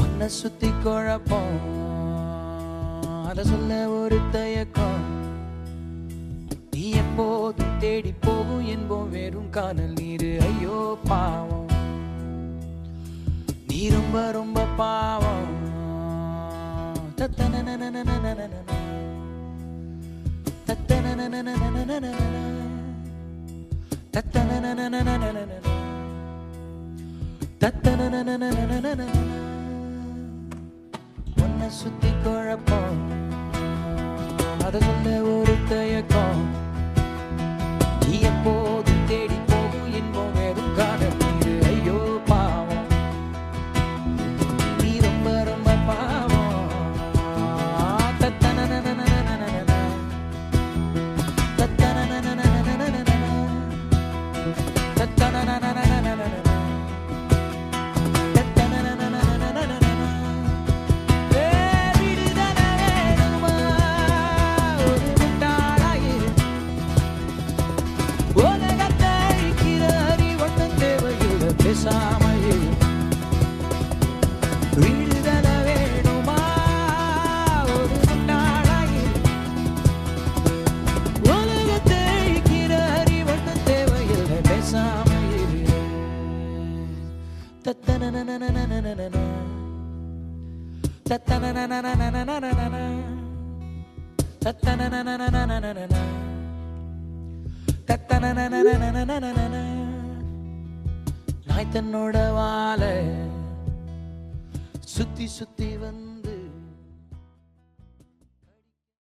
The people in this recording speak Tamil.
உன்னை சுத்தி குழப்பம் அத சொல்ல ஒரு தயக்கம் நீ எப்போதும் தேடி போகும் என்போம் வெறும் காணல் நீரு ஐயோ பாவம் நீ ரொம்ப ரொம்ப பாவம் உன்னை சுத்தி குழப்பம் அத சொல்ல ஒரு தயக்கம் நீ எப்போதும் தேடி போகும் என்போம் வெறும் காணல் நீரு ஐயோ பாவம் நீ ரொம்ப ரொம்ப பாவம் விடுதல வேணுமா ஒரு முட்டாளாயில் உலகத்தை அழிக்கிற அறிவட்டும் தேவையில்லை பேசாமையில் நாய் தன்னோட வாழ சுத்தி சுத்தி வந்து